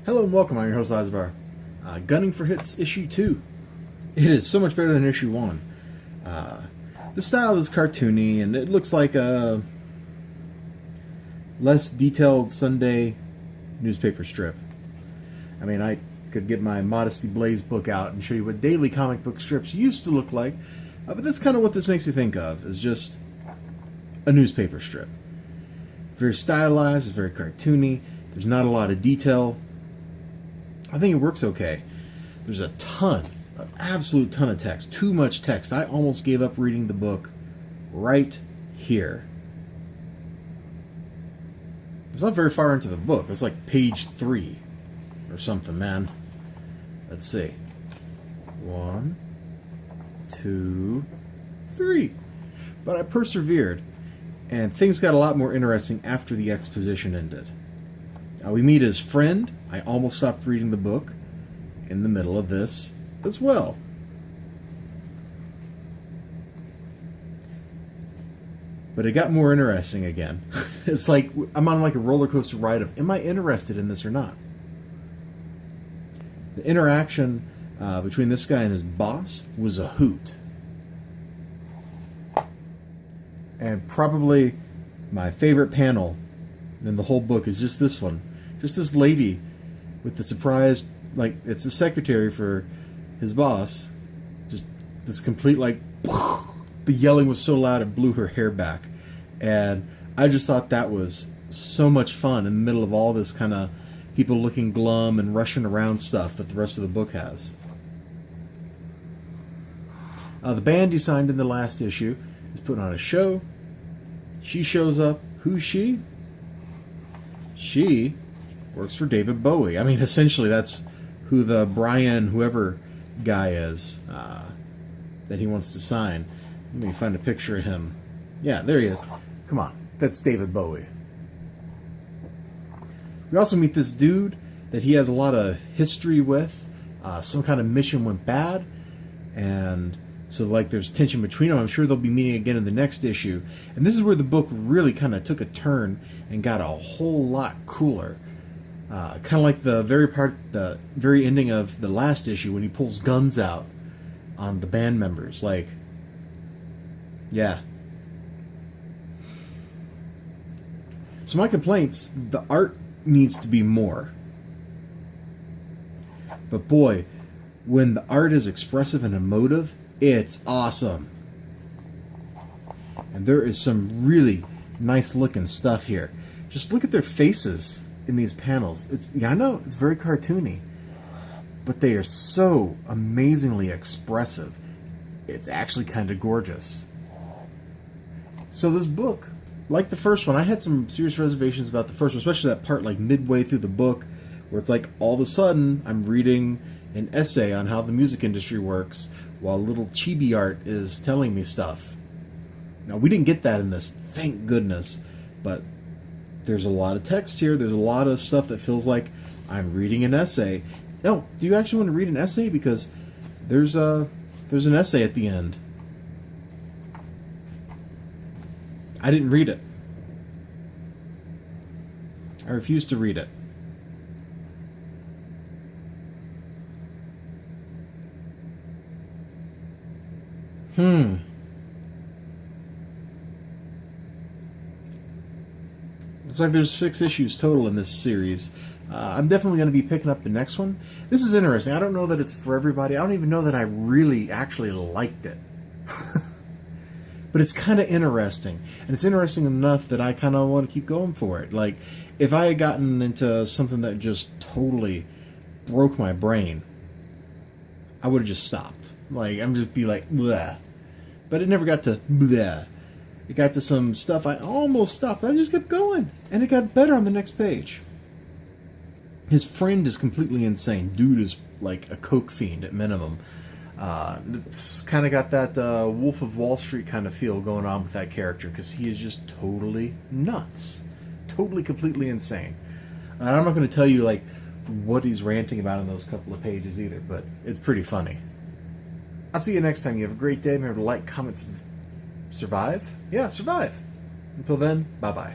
Hello and welcome, I'm your host Elizibar. Gunning for Hits issue 2. It is so much better than issue 1. The style is cartoony and it looks like a less detailed Sunday newspaper strip. I mean, I could get my Modesty Blaze book out and show you what daily comic book strips used to look like, but that's kind of what this makes me think of, is just a newspaper strip. It's very stylized, it's very cartoony, there's not a lot of detail. I think it works okay. There's a ton, an absolute ton of text. Too much text. I almost gave up reading the book right here. It's not very far into the book. It's like page 3 or something, man. Let's see. 1, 2, 3. But I persevered, and things got a lot more interesting after the exposition ended. We meet his friend. I almost stopped reading the book in the middle of this as well. But it got more interesting again. It's like I'm on like a roller coaster ride of, am I interested in this or not? The interaction between this guy and his boss was a hoot. And probably my favorite panel in the whole book is just this one. Just this lady with the surprise, like, it's the secretary for his boss. Just this complete, like, the yelling was so loud it blew her hair back. And I just thought that was so much fun in the middle of all this kind of people looking glum and rushing around stuff that the rest of the book has. The band you signed in the last issue is putting on a show. She shows up. Who's she? She works for David Bowie. I mean, essentially, that's who the Brian whoever guy is that he wants to sign. Let me find a picture of him. Yeah, there he is. Come on. That's David Bowie. We also meet this dude that he has a lot of history with. Some kind of mission went bad, and so like there's tension between them. I'm sure they'll be meeting again in the next issue. And this is where the book really kind of took a turn and got a whole lot cooler. Kind of like the very ending of the last issue when he pulls guns out on the band members. Like, yeah. So my complaints, the art needs to be more. But boy, when the art is expressive and emotive, it's awesome. And there is some really nice looking stuff here. Just look at their faces in these panels. I know it's very cartoony, but they are so amazingly expressive. It's actually kind of gorgeous. So this book, like the first one, I had some serious reservations about the first one, especially that part like midway through the book where it's like all of a sudden I'm reading an essay on how the music industry works while little chibi art is telling me stuff. Now, we didn't get that in this, thank goodness, but there's a lot of text here. There's a lot of stuff that feels like I'm reading an essay. No, do you actually want to read an essay? Because there's an essay at the end. I didn't read it. I refused to read it. Looks like there's 6 issues total in this series. I'm definitely going to be picking up the next one. This is interesting. I don't know that it's for everybody. I don't even know that I really actually liked it. But it's kind of interesting. And it's interesting enough that I kind of want to keep going for it. Like, if I had gotten into something that just totally broke my brain, I would have just stopped. Like, I'm just be like, bleh. But it never got to bleh. It got to some stuff I almost stopped. I just kept going. And it got better on the next page. His friend is completely insane. Dude is like a coke fiend at minimum. It's kind of got that Wolf of Wall Street kind of feel going on with that character, because he is just totally nuts. Totally, completely insane. And I'm not going to tell you like what he's ranting about in those couple of pages either, but it's pretty funny. I'll see you next time. You have a great day. Remember to like, comment, survive. Yeah, survive. Until then, bye-bye.